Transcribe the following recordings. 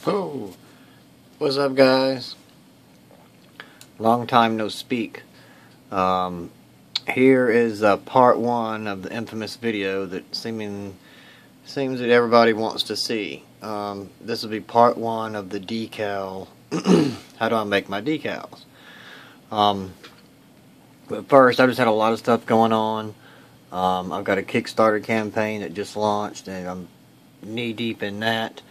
Oh, what's up, guys? Long time no speak. Here is part one of the infamous video that seems that everybody wants to see. This will be part one of the decal. How do I make my decals? But first, I just had a lot of stuff going on. I've got a Kickstarter campaign that just launched, and I'm knee deep in that.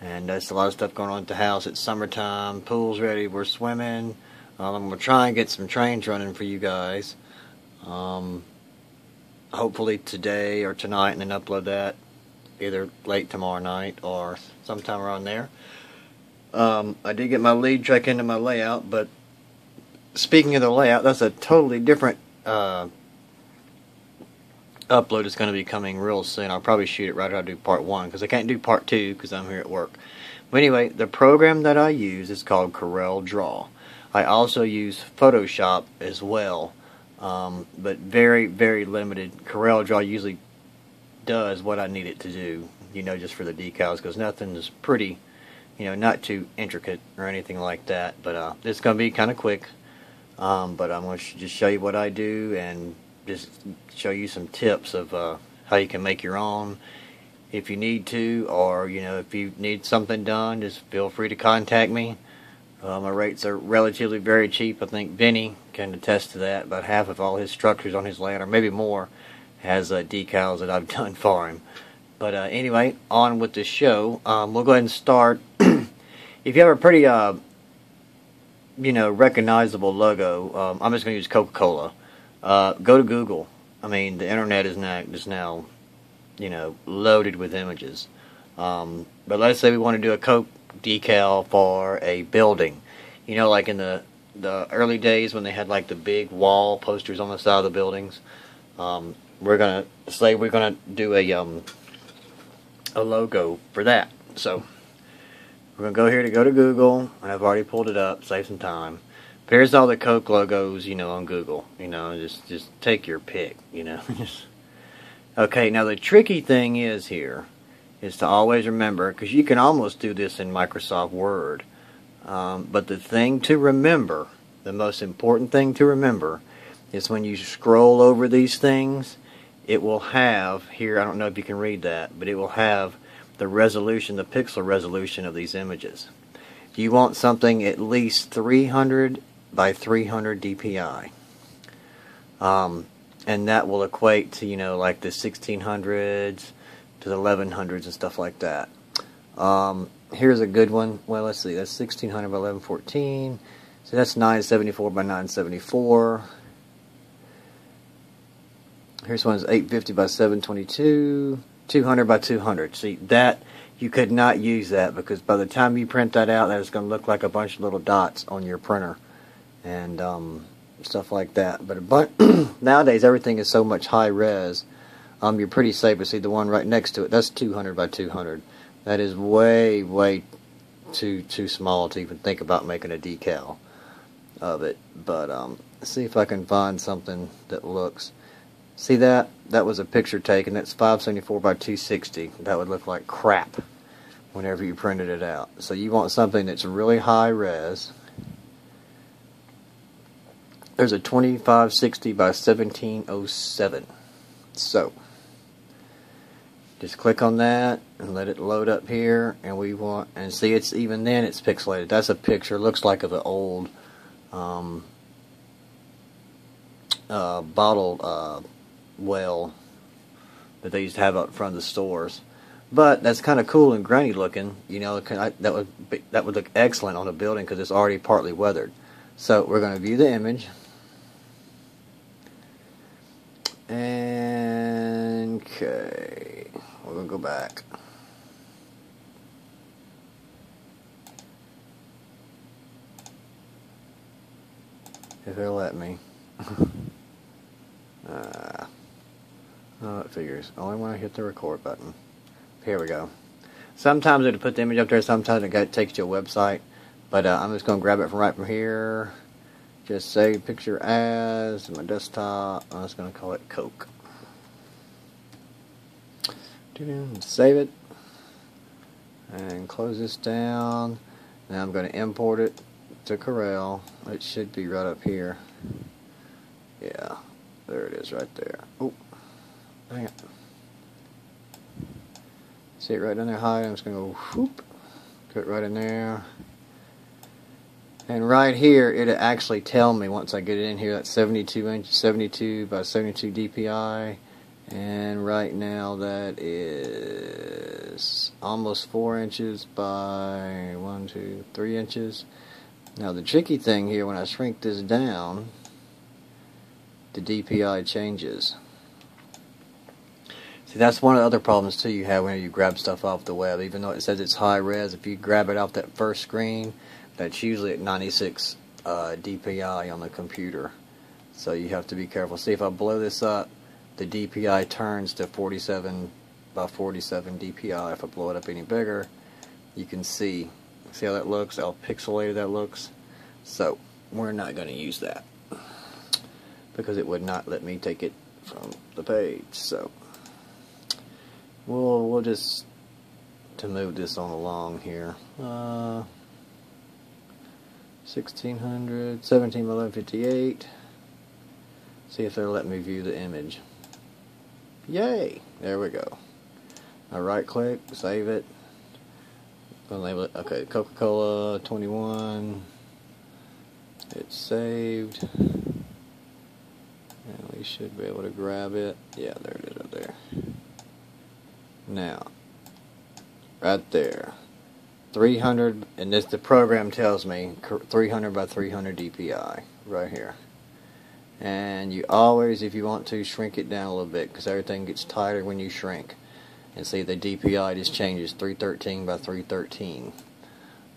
And there's a lot of stuff going on at the house. It's summertime, pool's ready, we're swimming. I'm going to try and get some trains running for you guys. Hopefully today or tonight, and then upload that either late tomorrow night or sometime around there. I did get my lead track into my layout, but speaking of the layout, that's a totally different upload is going to be coming real soon. I'll probably shoot it right after I do part one, because I can't do part two because I'm here at work. But anyway, the program that I use is called Corel Draw. I also use Photoshop as well, but very, very limited. Corel Draw usually does what I need it to do, just for the decals, because nothing is pretty, not too intricate or anything like that. But it's going to be kind of quick. But I'm going to just show you what I do and just show you some tips of how you can make your own if you need to, or if you need something done, just feel free to contact me. My rates are relatively very cheap. I think Vinny can attest to that. About half of all his structures on his land, or maybe more, has decals that I've done for him. But anyway, on with the show. We'll go ahead and start. If you have a pretty recognizable logo, I'm just going to use Coca-Cola. Go to Google. I mean, the internet is now loaded with images. But let's say we want to do a Coke decal for a building. Like in the early days when they had like the big wall posters on the side of the buildings. We're gonna do a logo for that. So we're gonna go here to go to Google, and I've already pulled it up. Save some time. Here's all the Coke logos, on Google. Just take your pick, Okay, now the tricky thing is to always remember, because you can almost do this in Microsoft Word, but the thing to remember, the most important thing to remember, is when you scroll over these things, it will have, here, I don't know if you can read that, but it will have the resolution, the pixel resolution of these images. You want something at least 300 by 300 dpi, and that will equate to like the 1600s to the 1100s and stuff like that. Here's a good one. Well, let's see, that's 1600 by 1114, so that's 974 by 974. Here's one is 850 by 722, 200 by 200. See, that you could not use that, because by the time you print that out, that is going to look like a bunch of little dots on your printer and stuff like that. But nowadays everything is so much high res, you're pretty safe. But see, the one right next to it, that's 200 by 200. That is way, way too small to even think about making a decal of it. But let's see if I can find something that looks. See that? That was a picture taken. That's 574 by 260. That would look like crap whenever you printed it out. So you want something that's really high res. There's a 2560 by 1707. So just click on that and let it load up here, and we want, and see, it's even then it's pixelated. That's a picture, looks like of an old bottle well that they used to have out front of the stores. But that's kind of cool and grainy looking. That would look excellent on a building because it's already partly weathered. So we're going to view the image. And okay, we're going to go back. If it'll let me. Oh, it figures. Only when I hit the record button. Here we go. Sometimes it'll put the image up there, sometimes it takes you to a website. But I'm just going to grab it right from here. Just save picture as my desktop. I'm just going to call it Coke. Save it. and close this down. Now I'm going to import it to Corel. It should be right up here. Yeah, there it is right there. Oh, dang it. See it right down there high. I'm just going to go whoop, put it right in there. And right here, it'll actually tell me once I get it in here that's 72 by 72 DPI. And right now that is almost 4 inches by 3 inches. Now the tricky thing here, when I shrink this down, the DPI changes. See, that's one of the other problems too you have when you grab stuff off the web. Even though it says it's high res, if you grab it off that first screen, that's usually at 96 DPI on the computer. So you have to be careful. See, if I blow this up, the DPI turns to 47 by 47 DPI. If I blow it up any bigger, you can see how that looks, how pixelated that looks. So we're not going to use that because it would not let me take it from the page. So we'll just, to move this on along here, 1600, 17 by 1158. See if they'll let me view the image. Yay! There we go. I right click, save it. Gonna label it, okay, Coca-Cola 21. It's saved. And we should be able to grab it. Yeah, there it is right there. Now, right there. 300, and this, the program tells me 300 by 300 DPI right here. And you always, if you want to, shrink it down a little bit because everything gets tighter when you shrink. And see, the DPI just changes 313 by 313.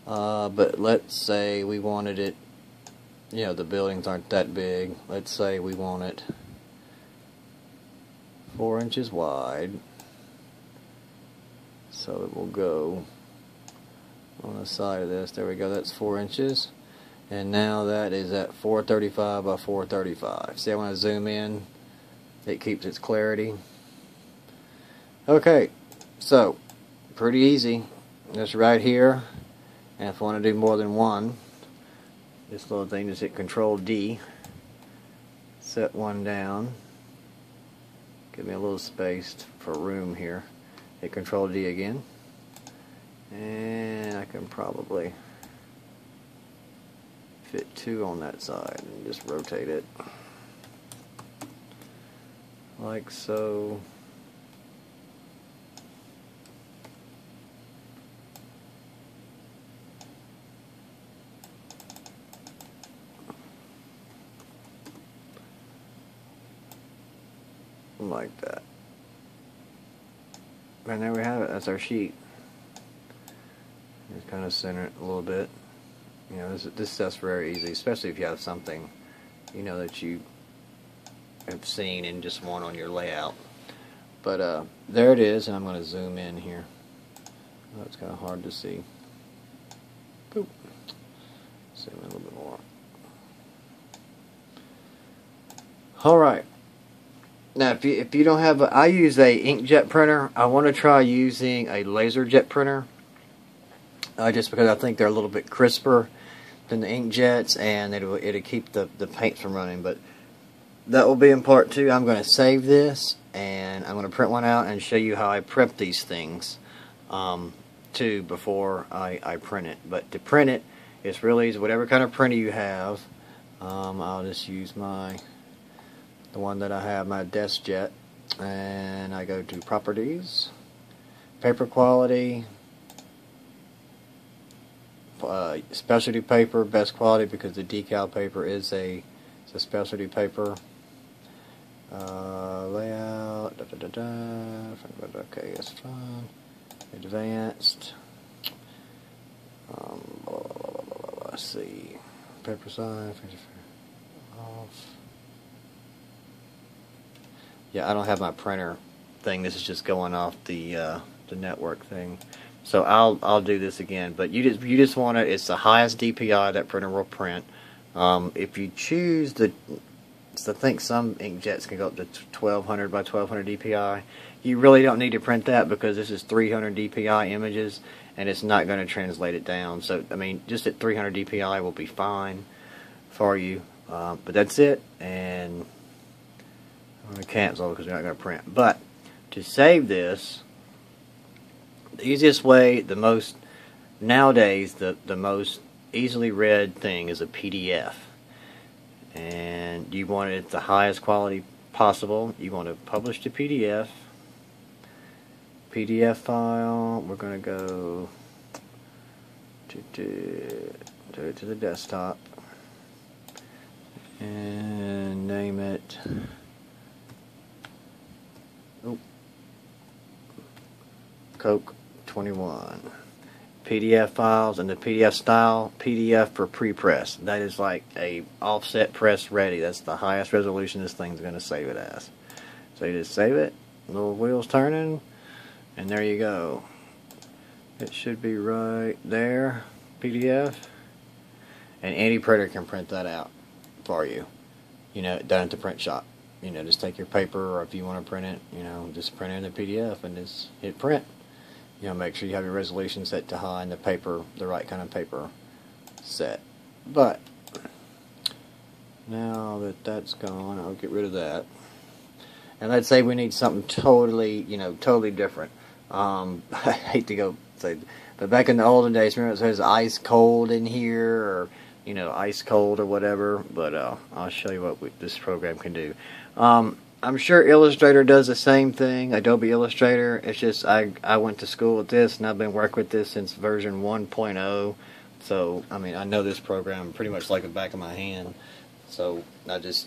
But let's say we wanted it, you know, the buildings aren't that big. Let's say we want it 4 inches wide. So it will go on the side of this. There we go, that's 4 inches. And now that is at 435 by 435. See, when I zoom in, it keeps its clarity. Okay, so pretty easy. Just right here. And if I want to do more than one, this little thing, just hit Control D. Set one down. Give me a little space for room here. Hit Control D again. And I can probably fit two on that side and just rotate it like so. Like that. And there we have it. That's our sheet. Just kind of center it a little bit. You know, this stuff's very easy, especially if you have something, you know, that you have seen and just want on your layout. But there it is, and I'm going to zoom in here. Oh, it's kind of hard to see. Boop. Zoom in a little bit more. All right. Now, if you don't have I use a inkjet printer. I want to try using a laserjet printer. Just because I think they're a little bit crisper than the inkjets, and it'll keep the paint from running. But that will be in part 2. I'm going to save this, and I'm going to print one out and show you how I prep these things too before I print it. But to print it, it's really easy. Whatever kind of printer you have, I'll just use the one that I have, my DeskJet, and I go to Properties, Paper Quality, Specialty Paper, Best Quality, because the decal paper is a specialty paper. Layout, okay, that's fine. Advanced, let's see, paper size, off. Yeah, I don't have my printer thing. This is just going off the network thing. So I'll do this again. But you just want it. It's the highest DPI that printer will print. If you choose I think some inkjets can go up to 1200 by 1200 DPI. You really don't need to print that because this is 300 DPI images, and it's not going to translate it down. So, I mean, just at 300 dpi will be fine for you. But that's it, and I'm going to cancel because we're not going to print. But to save this, the easiest way, nowadays, the most easily read thing is a PDF. And you want it the highest quality possible. You want to publish the PDF file. We're going to go to the desktop and name it Coke 21. PDF files, and the PDF style, PDF for pre-press. That is like a offset press ready. That's the highest resolution this thing's going to save it as. So you just save it, little wheels turning, and there you go. It should be right there, PDF. And any printer can print that out for you. You know, done at the print shop. You know, just take your paper, or if you want to print it, you know, just print it in the PDF and just hit print. You know, make sure you have your resolution set to high and the paper, the right kind of paper set. But now that that's gone, I'll get rid of that. And let's say we need something totally, you know, totally different. I hate to go say, but back in the olden days, remember it says ice cold in here, or you know, ice cold or whatever. But I'll show you what this program can do. I'm sure Illustrator does the same thing, Adobe Illustrator. It's just I went to school with this, and I've been working with this since version 1.0. So, I mean, I know this program pretty much like the back of my hand. So, I use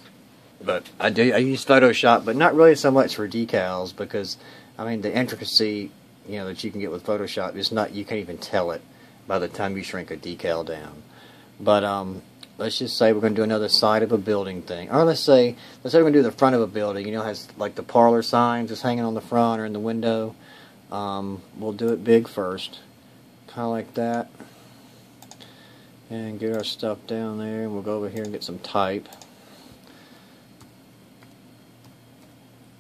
Photoshop, but not really so much for decals, because, I mean, the intricacy, you know, that you can get with Photoshop is not, you can't even tell it by the time you shrink a decal down. But, let's just say we're going to do another side of a building thing. Or let's say we're going to do the front of a building. You know, it has like the parlor signs just hanging on the front or in the window. We'll do it big first. Kind of like that. And get our stuff down there. And we'll go over here and get some type.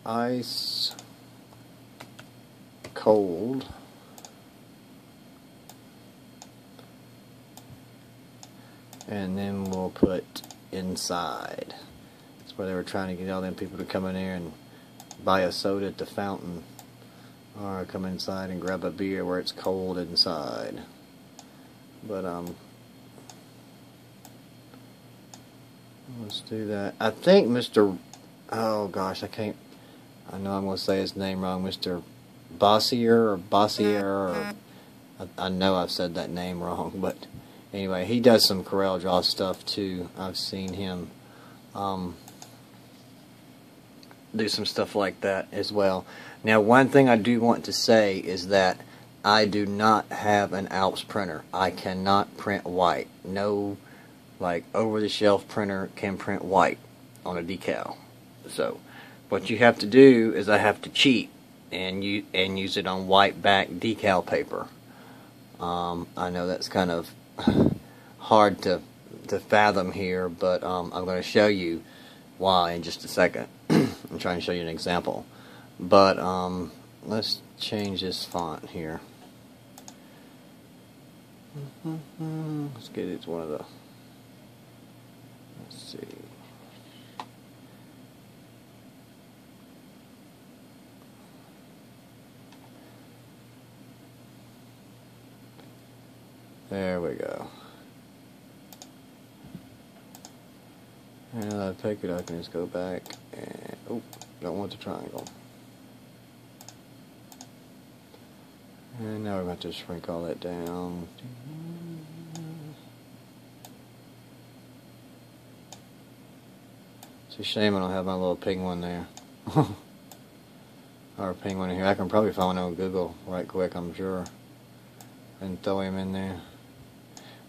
Ice cold. And then we'll put inside. That's where they were trying to get all them people to come in there and buy a soda at the fountain, or come inside and grab a beer where it's cold inside. But let's do that. I think Mr. Oh gosh, I know I'm going to say his name wrong. Mr. Bossier, or I know I've said that name wrong, but anyway, he does some Corel Draw stuff too. I've seen him do some stuff like that as well. Now, one thing I do want to say is that I do not have an Alps printer. I cannot print white. No, like, over-the-shelf printer can print white on a decal. So, what you have to do is I have to cheat and use it on white back decal paper. I know that's kind of hard to fathom here, but I'm going to show you why in just a second. I'm trying to show you an example. But let's change this font here. Let's get it to one of the, let's see. There we go. And I pick it, I can just go back and, oh, don't want the triangle. And now we're going to shrink all that down. It's a shame I don't have my little penguin there. Or a penguin in here. I can probably find one on Google right quick, I'm sure, and throw him in there.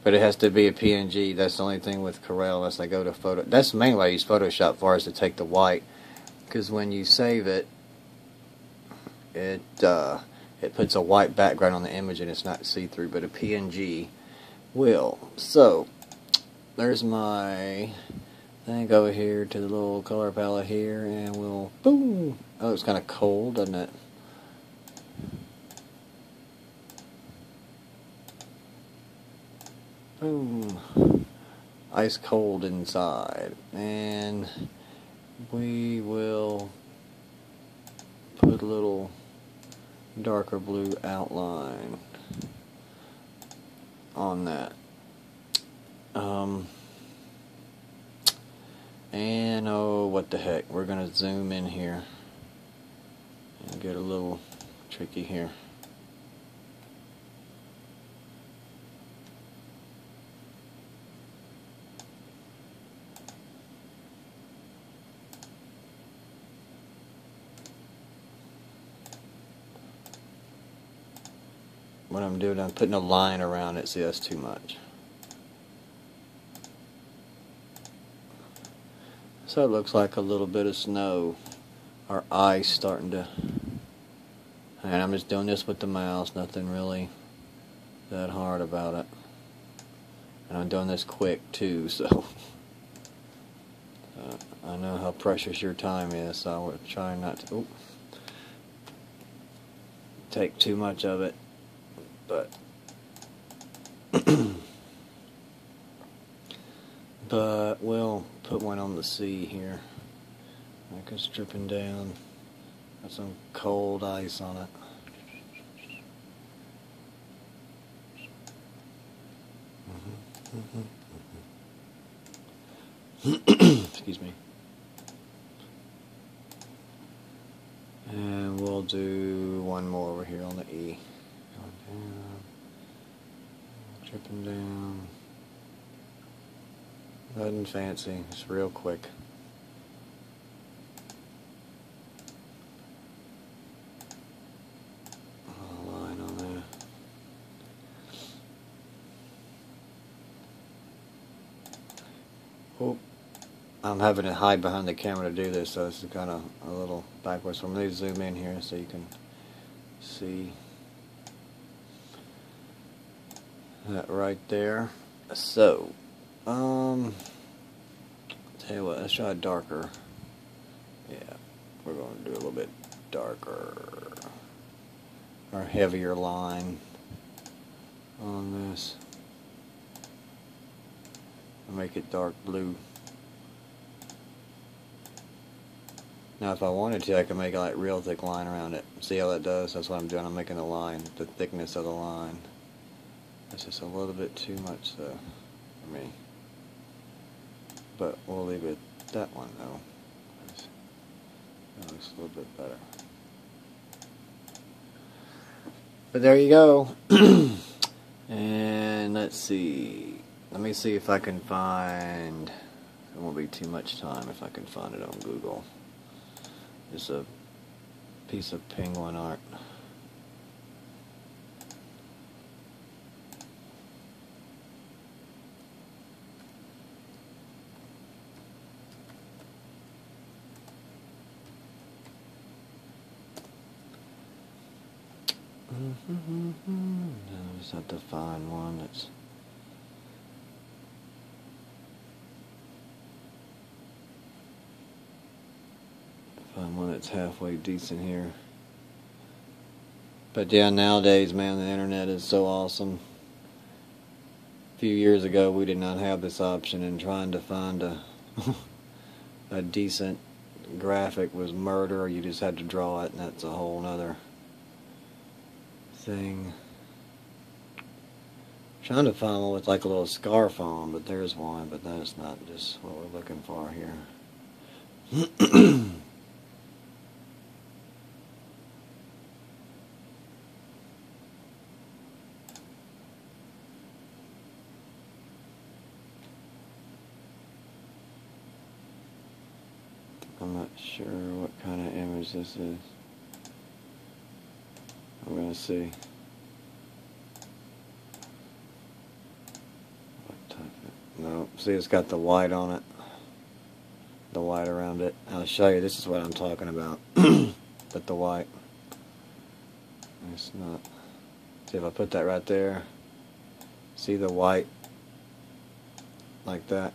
But it has to be a PNG. That's the only thing with Corel, unless I go to photo. That's mainly why I use Photoshop for, is to take the white, because when you save it, it puts a white background on the image and it's not see-through, but a PNG will. So there's my thing. Go over here to the little color palette here, and we'll boom. Oh, it's kind of cold, doesn't it? Boom. Ice cold inside. And we will put a little darker blue outline on that. And oh, what the heck, we're going to zoom in here and get a little tricky here. What I'm doing, I'm putting a line around it. See, that's too much. So it looks like a little bit of snow or ice starting to. And I'm just doing this with the mouse, nothing really that hard about it. And I'm doing this quick too, so I know how precious your time is, so I would try not to take too much of it. But but we'll put one on the sea here. Like it's dripping down. Got some cold ice on it. Excuse me. And we'll do one more over here on the E. Going down, dripping down. Nothing fancy, it's real quick. A line on there. Oh, I'm having to hide behind the camera to do this, so this is kind of a little backwards. So I'm going to zoom in here so you can see that right there. So, tell you what, let's try darker. Yeah, we're going to do a little bit darker or heavier line on this. I'll make it dark blue. Now if I wanted to, I could make a like real thick line around it. See how that does? That's what I'm doing. I'm making the line, the thickness of the line. That's just a little bit too much though for me. But we'll leave it that one though. That looks a little bit better. But there you go. And let's see. Let me see if I can find. It won't be too much time if I can find it on Google. Just a piece of penguin art. I just have to find one that's halfway decent here. But yeah, nowadays, man, the internet is so awesome. A few years ago, we did not have this option, and trying to find a decent graphic was murder, or you just had to draw it, and that's a whole nother thing. Trying to find one with like a little scarf on, but there's one, but that's not just what we're looking for here. I'm not sure what kind of image this is. I'm going to see. What type of, no, see it's got the white on it. The white around it. I'll show you, this is what I'm talking about. But the white. It's not. See if I put that right there. See the white? Like that.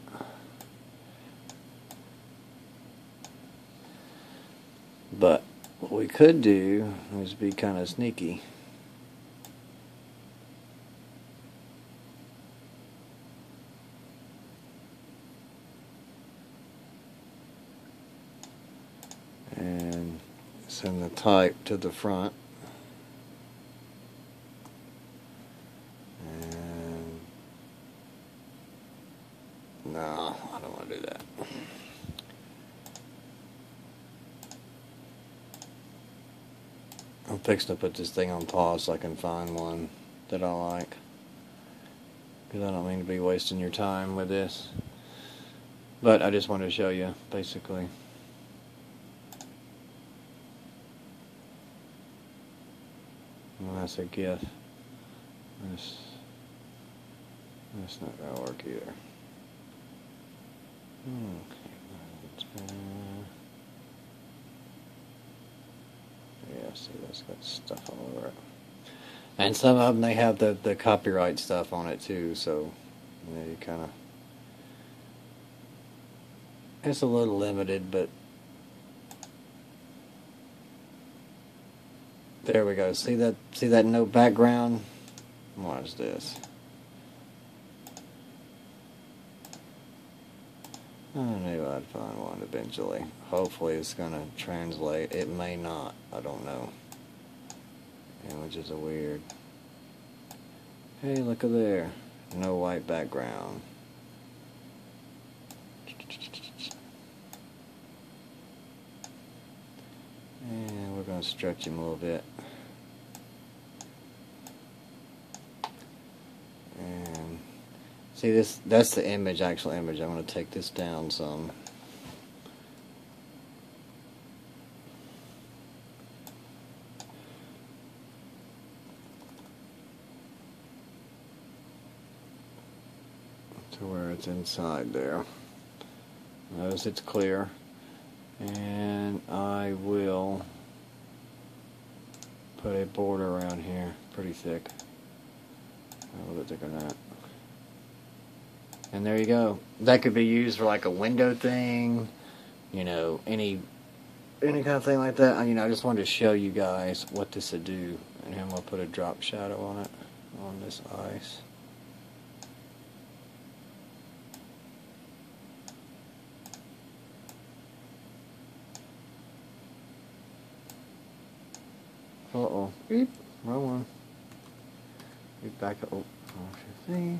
But what we could do is be kind of sneaky. Send the type to the front. And no, I don't want to do that. I'm fixing to put this thing on pause so I can find one that I like. Because I don't mean to be wasting your time with this. But I just wanted to show you, basically. Well, that's a GIF. That's not going to work either. Okay. Yeah, see, that's got stuff all over it. And some of them, they have the copyright stuff on it too, so you kind of... It's a little limited, but... There we go. See that no background? Watch this. I knew I'd find one eventually. Hopefully it's going to translate. It may not. I don't know. Images are weird. Hey, look at there. No white background. And we're going to stretch him a little bit. And see, that's the image, actual image. I'm going to take this down some. To where it's inside there. Notice it's clear. And I will put a border around here, pretty thick. A little bit thicker than that. And there you go. That could be used for like a window thing, you know, any kind of thing like that. You know, I just wanted to show you guys what this would do. And I'm going to put a drop shadow on it, on this ice. Uh-oh. Beep. Wrong one. Beep back up. Oh, see.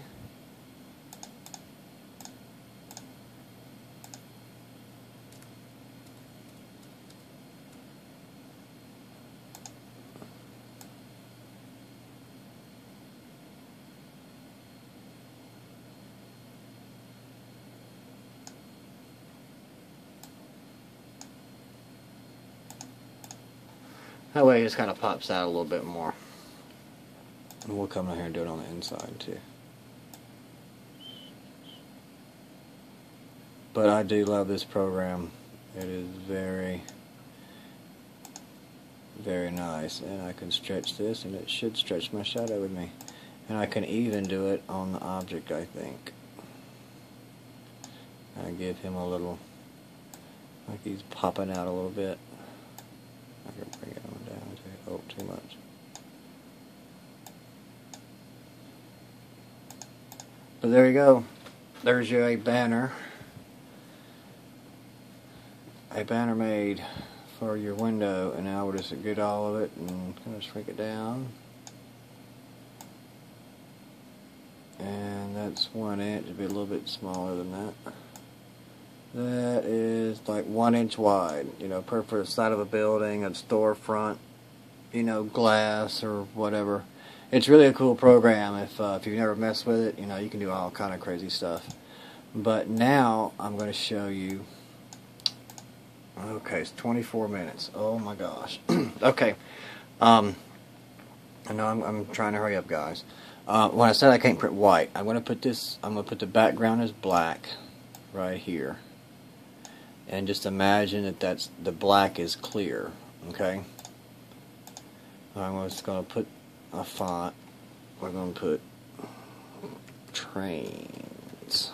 That way it just kind of pops out a little bit more. And we'll come down here and do it on the inside too. But I do love this program. It is very, very nice. And I can stretch this and it should stretch my shadow with me. And I can even do it on the object, I think. I give him a little, like he's popping out a little bit. I can bring it on down to, oh, too much. But there you go. There's your a banner. A banner made for your window. And now we'll just get all of it and kind of shrink it down. And that's 1 inch. It'll be a little bit smaller than that. That is like 1 inch wide, you know, perfect for the side of a building, a storefront, you know, glass or whatever. It's really a cool program. If you've never messed with it, you know, you can do all kind of crazy stuff. But now I'm going to show you. Okay, it's 24 minutes. Oh my gosh. Okay. I know I'm trying to hurry up, guys. When I said I can't print white, I'm going to put this. I'm going to put the background as black, right here. And just imagine that the black is clear, okay? I'm just going to put a font. We're going to put trains.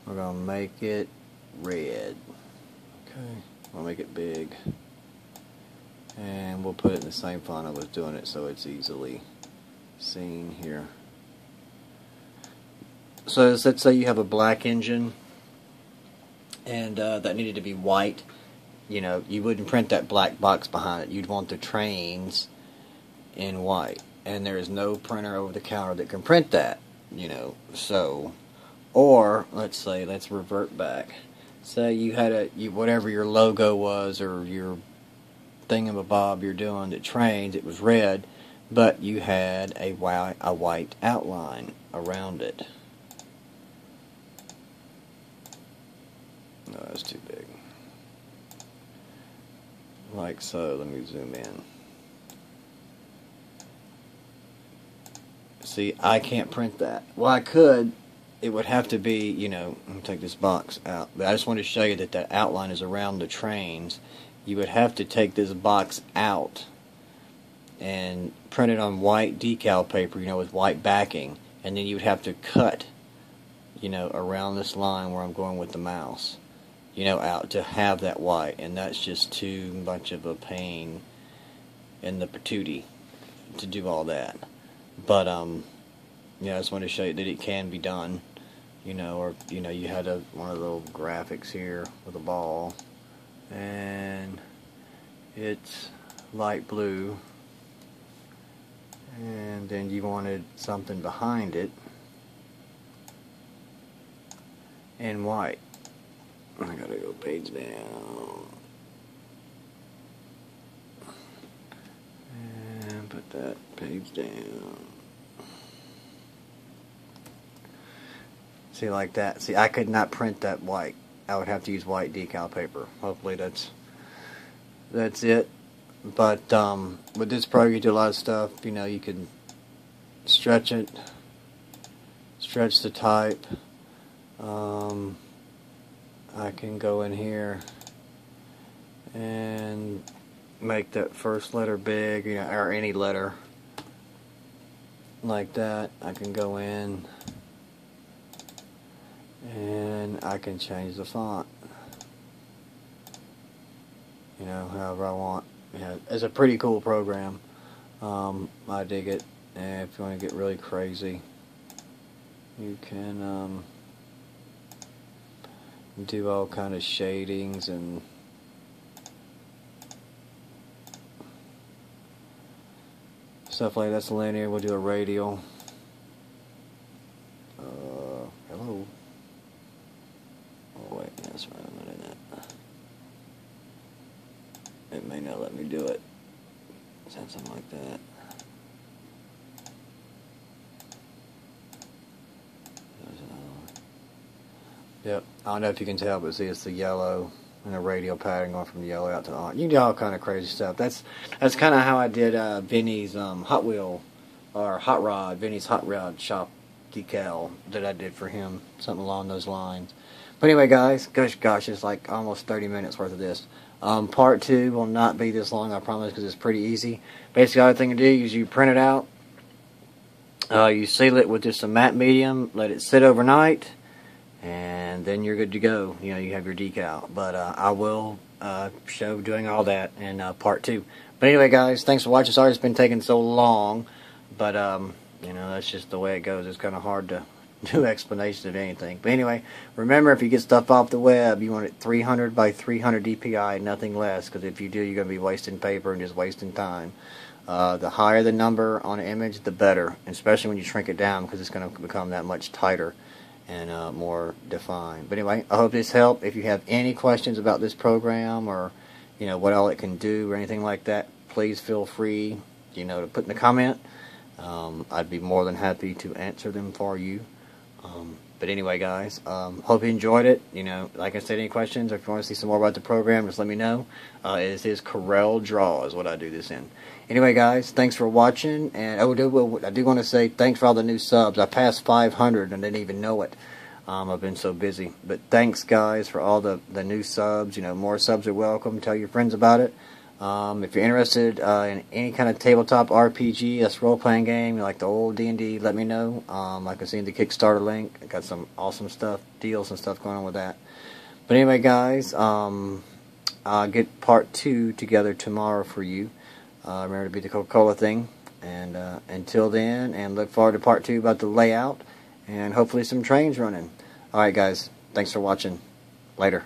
We're going to make it red. Okay, we'll make it big. And we'll put it in the same font I was doing it so it's easily seen here. So let's say you have a black engine and that needed to be white. you know, you wouldn't print that black box behind it. You'd want the trains in white. And there is no printer over the counter that can print that, you know. So, or, let's revert back. Say you had whatever your logo was, or your thingamabob you're doing that trains, it was red, but you had a white outline around it. No, that's too big. Like so. Let me zoom in. See, I can't print that. Well, I could. It would have to be, you know, let me take this box out. But I just wanted to show you that that outline is around the trains. You would have to take this box out and print it on white decal paper, you know, with white backing. And then you would have to cut, you know, around this line where I'm going with the mouse, you know, out to have that white. And that's just too much of a pain in the patootie to do all that. But, yeah, I just wanted to show you that it can be done, you know, or, you know, you had one of the little graphics here with a ball, and it's light blue, and then you wanted something behind it in white. I gotta go page down, and put that page down. See, like that. See, I could not print that white. I would have to use white decal paper. Hopefully that's it. But with this program you do a lot of stuff. You know, you can stretch it, stretch the type. I can go in here and make that first letter big, you know, or any letter like that. I can go in and I can change the font, you know, however I want. Yeah, it's a pretty cool program. I dig it. And if you want to get really crazy, you can do all kind of shadings and stuff like that. That's linear. We'll do a radial. Hello. Oh wait, that's right. I'm not in that. It may not let me do it. Something like that. Yep. I don't know if you can tell, but see, it's the yellow and a radial pattern going from the yellow out to orange. You can do all kind of crazy stuff. That's kind of how I did Vinny's Hot Wheel or Hot Rod, Vinny's Hot Rod shop decal that I did for him, something along those lines. But anyway, guys, gosh, it's like almost 30 minutes worth of this. Part 2 will not be this long, I promise, because it's pretty easy. Basically, all the thing to do is you print it out, you seal it with just a matte medium, let it sit overnight, and then you're good to go. You know, you have your decal. But I will show doing all that in part 2. But anyway, guys, thanks for watching. Sorry it's been taking so long, but you know, that's just the way it goes. It's kind of hard to do explanation of anything. But anyway, remember, if you get stuff off the web, you want it 300 by 300 DPI, nothing less, because if you do, you're going to be wasting paper and just wasting time. The higher the number on an image, the better, especially when you shrink it down, because it's going to become that much tighter and more defined. But anyway, I hope this helped. If you have any questions about this program, or you know what all it can do or anything like that, please feel free, you know, to put in the comment. I'd be more than happy to answer them for you. But anyway, guys, hope you enjoyed it. You know, like I said, any questions, or if you want to see some more about the program, just let me know. It is Corel Draw is what I do this in. Anyway, guys, thanks for watching. And I do want to say thanks for all the new subs. I passed 500 and didn't even know it. I've been so busy. But thanks, guys, for all the new subs. You know, more subs are welcome. Tell your friends about it. If you're interested in any kind of tabletop RPG, that's role-playing game, you like the old D&D, let me know. I can see the Kickstarter link. I got some awesome stuff, deals and stuff going on with that. But anyway, guys, I'll get part 2 together tomorrow for you. Remember to beat the Coca-Cola thing. And until then, and look forward to part 2 about the layout, and hopefully some trains running. Alright, guys, thanks for watching. Later.